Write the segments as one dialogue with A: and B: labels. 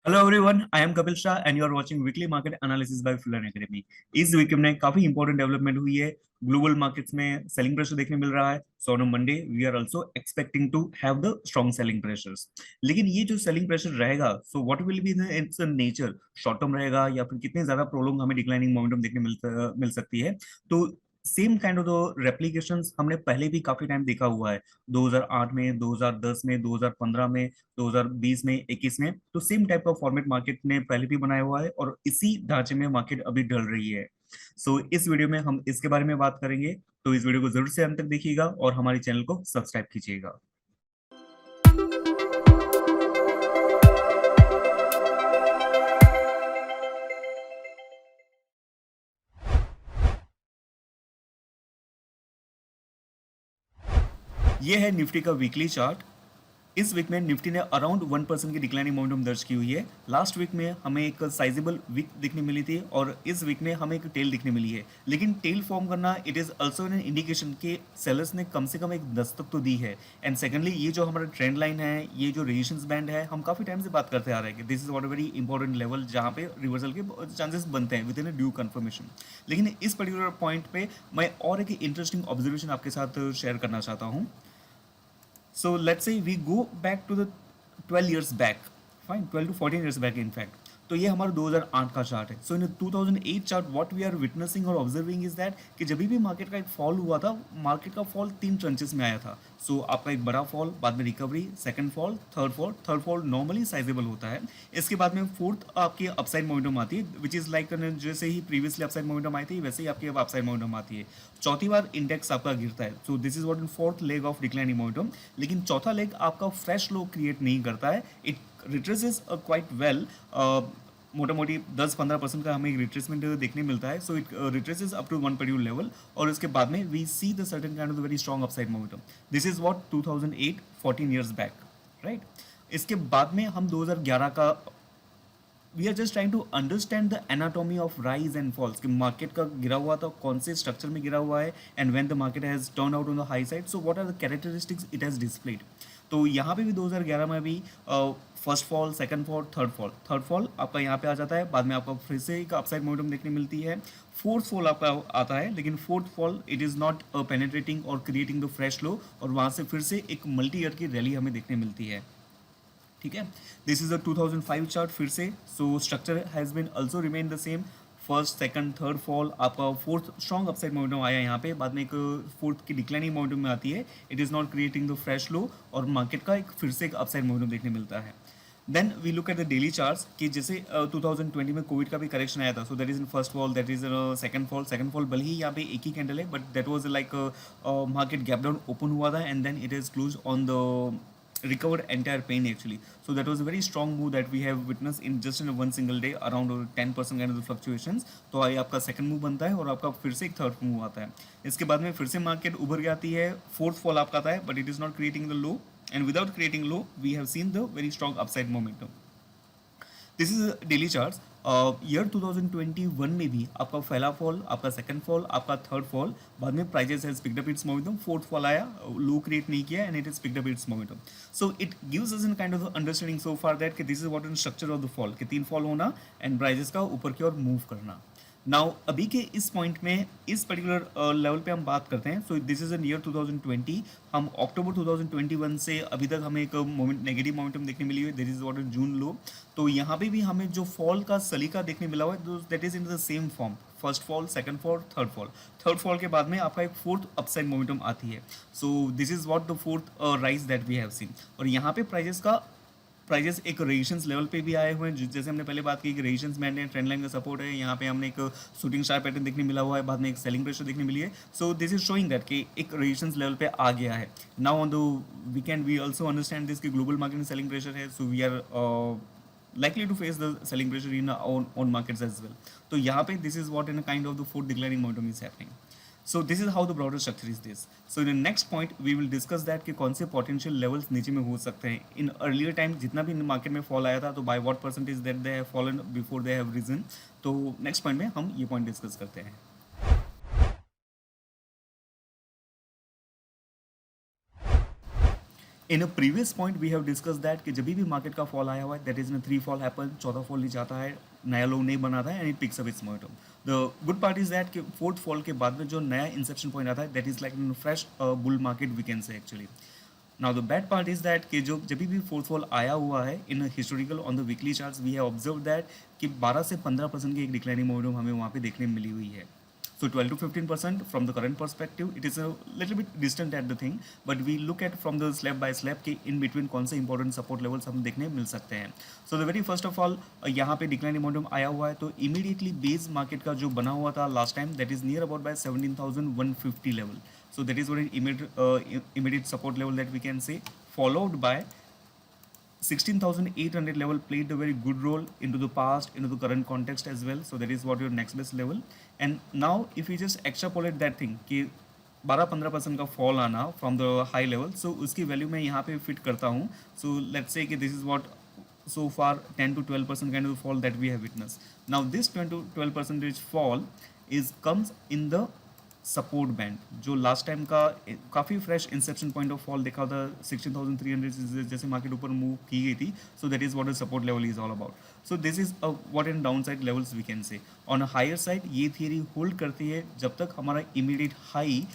A: Hello everyone, I am Kapil Shah and you are watching weekly market analysis by फुलन academy. इस week में काफी important development हुई है। ग्लोबल मार्केट्स में सेलिंग प्रेशर देखने मिल रहा है। So on Monday we are also expecting to have the strong selling pressures. लेकिन ये जो सेलिंग प्रेशर रहेगा, so what will be the its nature, short term रहेगा या फिर कितने ज्यादा प्रोलॉन्ग हमें डिक्लाइनिंग मोमेंटम देखने मिल सकती है। तो सेम काइंड ऑफ रेप्लीकेशंस हमने पहले भी काफी टाइम देखा हुआ है। 2008 में, 2010 में, 2015 में, 2020 में, 21 में। तो सेम टाइप का फॉर्मेट मार्केट ने पहले भी बनाया हुआ है और इसी ढांचे में मार्केट अभी ढल रही है। इस वीडियो में हम इसके बारे में बात करेंगे। तो इस वीडियो को जरूर से अंत तक देखिएगा और हमारे चैनल को सब्सक्राइब कीजिएगा। ये है निफ्टी का वीकली चार्ट। इस वीक में निफ्टी ने अराउंड 1% की डिक्लाइनिंग मोमेंटम दर्ज की हुई है। लास्ट वीक में हमें एक साइजेबल वीक दिखने मिली थी और इस वीक में हमें एक टेल दिखने मिली है। लेकिन टेल फॉर्म करना it is also an indication कि सेलर्स ने कम से कम एक दस्तक तो दी है। एंड सेकंडली, ये जो हमारा ट्रेंड लाइन है, ये जो रेजिस्टेंस बैंड है, हम काफी टाइम से बात करते आ रहे हैं कि this is what a very important level जहां पे रिवर्सल के चांसेस बनते हैं with in a due confirmation. लेकिन इस पर्टिकुलर पॉइंट पे मैं और एक इंटरेस्टिंग ऑब्जर्वेशन आपके साथ शेयर करना चाहता हूँ। So let's say we go back to the 12 years back, fine, 12 to 14 years back in fact. तो ये हमारा 2008 का चार्ट है। So in 2008 chart what we are witnessing और ऑब्जर्विंग इज दैट कि जब भी मार्केट का एक फॉल हुआ था, मार्केट का फॉल 3 ट्रंचेस में आया था। आपका एक बड़ा फॉल, बाद में recovery, second fall, third fall normally sizeable होता है। इसके बाद में फोर्थ आपकी अपसाइड मोमेंटम आती है, विच इज लाइक जैसे ही प्रीवियसली अपसाइड मोमेंटम आई थी वैसे ही आपकी अब अपसाइड मोमेंटम आती है। चौथी बार इंडेक्स आपका गिरता है। So this is what in fourth leg of declining momentum. लेकिन चौथा लेग आपका फ्रेश लो क्रिएट नहीं करता है। It retraces quite well. मोटा मोटी 10-15% का हमें रिट्रेसमेंट देखने मिलता है। It retraces up to one particular level और उसके बाद में we see the certain kind of very strong upside momentum. This is what 2008 14 years back, right. इसके बाद में हम 2011 का we are just trying to understand the anatomy of rise and falls कि मार्केट का गिरा हुआ था, कौन से स्ट्रक्चर में गिरा हुआ है, and when the market has turn out on the high side, so what are the characteristics it has displayed. तो यहाँ पे भी 2011 में भी first fall, second fall, third fall आपका यहाँ पे आ जाता है। बाद में आपका फिर से एक अपसाइड मोमेंटम देखने मिलती है। फोर्थ फॉल आपका आता है, लेकिन fourth fall it is not penetrating और क्रिएटिंग द फ्रेश लो, और वहाँ से फिर से एक मल्टी ईयर की रैली हमें देखने मिलती है। ठीक है, दिस इज अ 2005 चार्ट फिर से। Structure has been also remain the same. First, second, third fall, आपका फोर्थ स्ट्रॉन्ग अपसाइड मोमेंटम आया यहाँ पे, बाद में एक फोर्थ की डिक्लाइनिंग मोमेंटम में आती है। It is not creating the fresh low और मार्केट का एक फिर से एक अपसाइड मोमेंटम देखने मिलता है। Then we look at the daily charts कि जैसे 2020 में कोविड का भी करेक्शन आया था। So that is in first fall, that is second fall भले ही यहाँ पे एक ही कैंडल है, but that was like market gap down open हुआ था and then it is close on the recovered entire pain actually. So that was a very strong move that we have witnessed in just in a one single day, around 10% kind of the fluctuations. तो आई आपका second move बनता है और आपका फिर से एक third move आता है। इसके बाद में फिर से मार्केट उभर के आती है, फोर्थ फॉल आपका आता है, but it is not creating the low, and without creating low we have seen the very strong upside momentum. This is daily charts. Year 2021 में भी आपका पहला फॉल, आपका सेकंड फॉल, आपका थर्ड फॉल, बाद में prices has picked up its momentum, fourth fall आया, लो क्रिएट नहीं किया and it is picked up its momentum. So it gives us in kind of understanding so far that कि this is what in structure of the fall कि 3 fall होना and prices का ऊपर की ओर move करना। Now अभी के इस पॉइंट में इस पर्टिकुलर लेवल पे हम बात करते हैं। सो दिस इज इन ईयर 2020। हम अक्टूबर 2021 से अभी तक हमें एक मोमेंट नेगेटिव मोमेंटम देखने मिली हुई है। दिस इज व्हाट इन जून लो। तो यहाँ पे भी हमें जो फॉल का सलीका देखने मिला हुआ है, that is in the same form. First fall, second fall, third fall के बाद में आपका एक फोर्थ अपसाइड मोमेंटम आती है। So this is what the fourth rise that we have seen. और यहाँ पे प्राइजेस एक रेजिस्टेंस लेवल पे भी आए हुए हैं। जैसे हमने पहले बात की कि रेजिस्टेंस बैंड है, ट्रेंड लाइन का सपोर्ट है, यहाँ पे हमने एक शूटिंग स्टार पैटर्न देखने मिला हुआ है, बाद में एक सेलिंग प्रेशर देखने मिली है। So this is showing that कि एक रेजिस्टेंस लेवल पे आ गया है। Now on the weekend we also understand this कि ग्लोबल मार्केट में सेलिंग प्रेशर है। So we are likely to face the selling pressure in our own markets as well. तो यहाँ पे this is what in a kind of the fourth declining momentum is happening. So this is how the broader structure is this. So in the next point we will discuss that कि कौन से potential levels नीचे में हो सकते हैं। In earlier time जितना भी मार्केट में फॉल आया था, तो by what percentage that they have fallen before they have risen. तो next point में हम ये point डिस्कस करते हैं। In a previous point we have discuss that कि जब भी मार्केट का फॉल आया हुआ है that is in 3 fall happen, चौथा फॉल नहीं जाता है, नया लो नहीं बनाता है and it picks up its momentum. The good part is that कि फोर्थ फॉल के बाद में जो नया इंसेप्शन पॉइंट आता है that is like in fresh bull market we can से actually. Now the bad part is that कि जो जब भी फोर्थ फॉल आया हुआ है in historical on the weekly charts we have observe that कि 12 से 15% की एक डिक्लाइनिंग मोमेंटम हमें वहाँ पे देखने मिली हुई है। So 12 to 15% from the current perspective, it is a little bit distant at the thing, but we look at from the slab by slab कि in between कौन से important support levels हम देखने मिल सकते हैं। So the very first of all यहाँ पे declining momentum आया हुआ है तो immediately base market का जो बना हुआ था last time that is near about by 17,150 level. So that is what an immediate support level that we can say, followed by 16,800 level played a very good role into the past, into the current context as well. So that is what your next best level. And now if we just extrapolate that thing कि 12-15% का fall आना from the high level, सो उसकी value मैं यहाँ पे fit करता हूँ. सो let's say कि this is what so far 10 to 12% kind of fall that we have witnessed. Now this 10 to 12 percentage fall is comes in the support band जो last time का काफ़ी fresh Inception point of fall देखा था 16,300 से जैसे market ऊपर move की गई थी. So that is what the support level is all about. So this is what in down side levels we can say. On a higher side ये theory hold करती है जब तक हमारा इमीडिएट हाई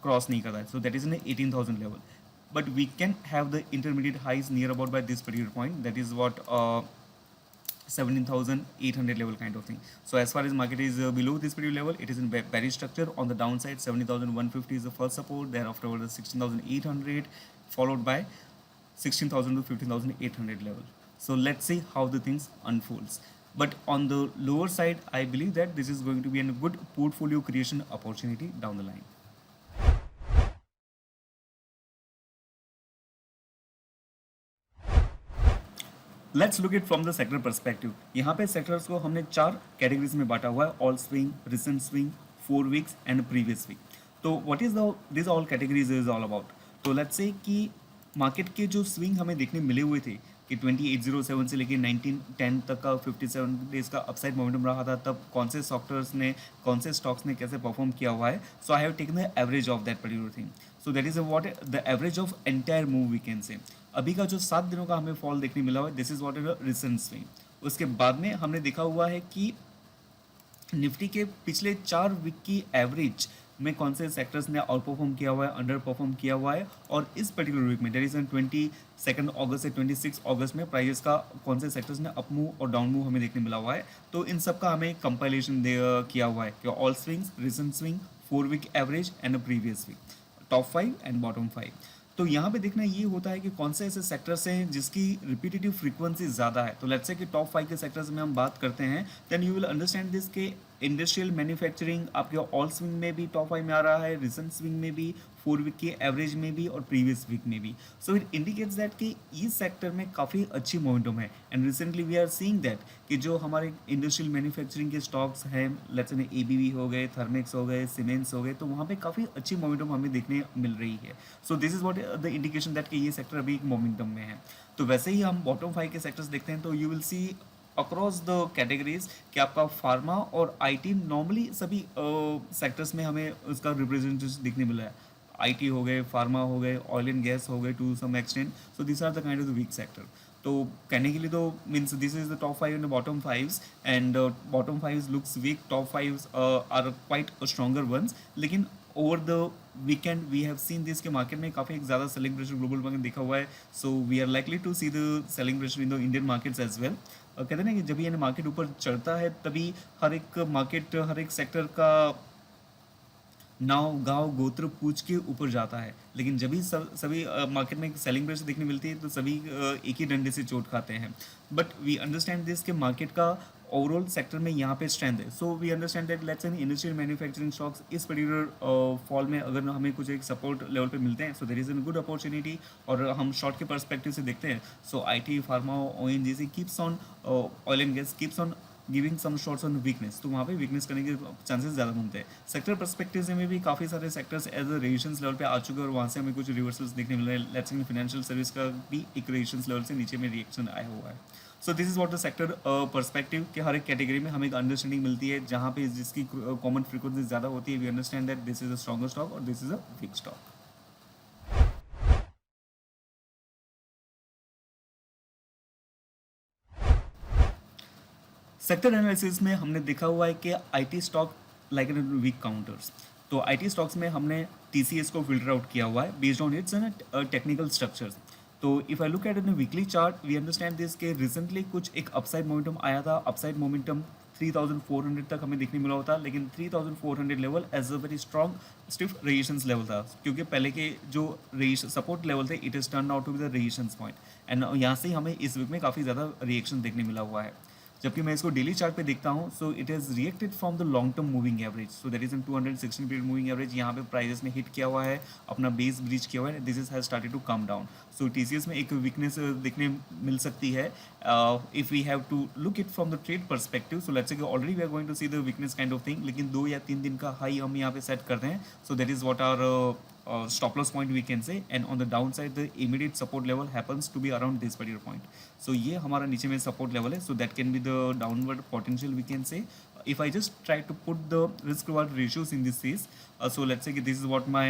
A: क्रॉस नहीं करता है. सो that is in 18,000 level. But we can have the intermediate highs near about by this particular point, that is what 17,800 level kind of thing. So as far as market is below this particular level, it is in bearish structure. On the downside 17,150 is the first support, thereafter the 16,800 followed by 16,000 to 15,800 level. So let's see how the things unfolds. But on the lower side I believe that this is going to be a good portfolio creation opportunity down the line. Let's look it from the sector perspective. यहाँ पे sectors को हमने 4 categories में बांटा हुआ है, all swing, recent swing, 4 weeks and previous week. तो what is the this all categories is all about. तो लेट्स से कि मार्केट के जो स्विंग हमें देखने मिले हुए थे कि 2807 से लेके 1910 तक का 57 डेज का अपसाइड मोमेंटम रहा था, तब कौन से कौन से स्टॉक्स ने कैसे परफॉर्म किया हुआ है. So I have taken the average of that particular thing. So that is what the average of entire move we can say. अभी का जो 7 दिनों का हमें फॉल देखने मिला हुआ है, this is what is recent swing. उसके बाद में हमने देखा हुआ है कि निफ्टी के पिछले 4 वीक की एवरेज में कौन से सेक्टर्स ने आउट परफॉर्म किया हुआ है, अंडर परफॉर्म किया हुआ है, और इस पर्टिकुलर वीक में दैट इज 22 अगस्त से 26 अगस्त में प्राइस का कौन से सेक्टर्स ने अप मूव और डाउन मूव हमें देखने मिला हुआ है. तो इन सब का हमें कंपाइलेशन किया हुआ है कि all swings, recent swing, 4 week average and previous week, top 5 and bottom 5. तो यहाँ पे देखना ये होता है कि कौन से ऐसे सेक्टर्स हैं जिसकी रिपीटेटिव फ्रीक्वेंसी ज़्यादा है. तो लेट्स से कि टॉप 5 के सेक्टर्स में हम बात करते हैं, then you will understand this के इंडस्ट्रियल मैन्युफैक्चरिंग आपके ऑल स्विंग में भी टॉप 5 में आ रहा है, रिसेंट स्विंग में भी, 4 वीक के एवरेज में भी और प्रीवियस वीक में भी. सो इट इंडिकेट्स दैट कि इस सेक्टर में काफ़ी अच्छी मोमेंटम है. And recently we are seeing that कि जो हमारे इंडस्ट्रियल मैन्युफैक्चरिंग के स्टॉक्स हैं, लेट्स से एबीबी हो गए, थर्मेक्स हो गए, सीमेंट्स हो गए, तो वहाँ पे काफ़ी अच्छी मोमेंटम हमें देखने मिल रही है. So this is what the indication that कि ये सेक्टर अभी एक मोमेंटम में है. तो वैसे ही हम बॉटम 5 के सेक्टर्स देखते हैं तो you will see across the categories कि आपका फार्मा और आईटी नॉर्मली सभी सेक्टर्स में हमें उसका रिप्रेजेंटेशन दिखने मिला है. आईटी हो गए, फार्मा हो गए, ऑयल एंड गैस हो गए to some extent. So this are the kind of the weak sector. तो कहने के लिए तो means this is the top 5 and bottom 5 and bottom 5 looks weak, top 5 are quite stronger ones. लेकिन over the weekend we have seen this के market में काफ़ी ज़्यादा सेलिंग प्रेशर ग्लोबल मार्केट देखा हुआ है. So we are likely to see the selling pressure in the Indian markets as well. कहते हैं ना कि जब ये मार्केट ऊपर चढ़ता है तभी हर एक सेक्टर का नाव गांव गोत्र पूछ के ऊपर जाता है. लेकिन जब भी सभी मार्केट में सेलिंग प्रेशर देखने मिलती है तो सभी एक ही डंडे से चोट खाते हैं. बट वी अंडरस्टैंड दिस के मार्केट का ओवरऑल सेक्टर में यहाँ पे स्ट्रेंथ है. So we understand that let's an industrial manufacturing stocks इस पर्टिकुलर फॉल में अगर हमें कुछ एक सपोर्ट लेवल पे मिलते हैं, so there is an good opportunity. और हम शॉर्ट के पर्सपेक्टिव से देखते हैं, so IT, pharma, ONGC keeps on, oil and gas keeps on giving some shorts on weakness. तो वहाँ पे वीकनेस करने के चांसेस ज़्यादा बनते हैं. सेक्टर परस्पेक्टिव से में भी काफ़ी सारे sectors as a resistance level पे आ चुके हैं और वहाँ से हमें कुछ रिवर्सल्स देखने मिल रहे हैं. लेट्स से फाइनेंशियल सर्विस का भी एक रेजिस्टेंस लेवल से नीचे में रिएक्शन आया हुआ है. So this is what the sector perspective के हर एक कैटेगरी में हमें एक अंडरस्टैंडिंग मिलती है जहाँ पे जिसकी कॉमन फ्रीक्वेंसी ज़्यादा होती है. We understand that this is a stronger stock और this is a weak stock. Sector analysis में हमने देखा हुआ है कि IT stock like an weak counters. तो आईटी स्टॉक्स में हमने टीसीएस को फिल्टर आउट किया हुआ है based on its technical structures. तो if I look at in weekly chart we understand this के रिसेंटली कुछ एक अपसाइड मोमेंटम आया था। अपसाइड मोमेंटम 3400 तक हमें देखने मिला होता, लेकिन 3400 level as a very strong stiff resistance level था, क्योंकि पहले के जो सपोर्ट लेवल थे it is turn out to be the resistance point. And यहाँ से हमें इस वीक में काफ़ी ज़्यादा रिएक्शन देखने मिला हुआ है। जबकि मैं इसको डेली चार्ट पे देखता हूँ, so it is reacted from the long term moving average. So that is in 216 period moving average. यहाँ पे प्राइजेस ने हिट किया हुआ है, अपना बेस ब्रीच किया हुआ है, this is has started to come down. So TCS में एक वीकनेस देखने मिल सकती है if we have to look it from the trade perspective. So let's say already we are going to see the weakness kind of thing, लेकिन 2 या 3 दिन का हाई हम यहाँ पे सेट करते हैं। So that is what are stop loss point we can say, and on the downside the immediate support level happens to be around this particular point. So ये हमारा नीचे में support level है, so that can be the downward potential we can say. If I just try to put the risk reward ratios in this case, so let's say this is what my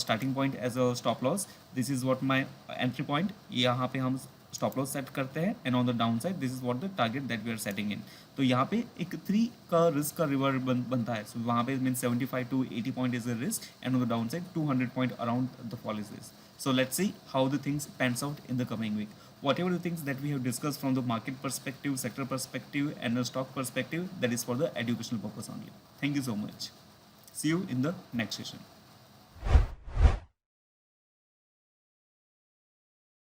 A: starting point as a stop loss, this is what my entry point, यहाँ पे हम stop loss set करते हैं, and on the down side this is what the target that we are setting in. तो यहाँ पे एक 3 का रिस्क का रिवर्ड बनता है। सो वहाँ पे mean 75 to 80 point is a risk, and on the down side 200 point around the fall is risk. So let's see how the things pans out in the coming week. Whatever the things that we have discussed from the market perspective, sector perspective, and the stock perspective, that is for the educational purpose only. Thank you so much. See you in the next session.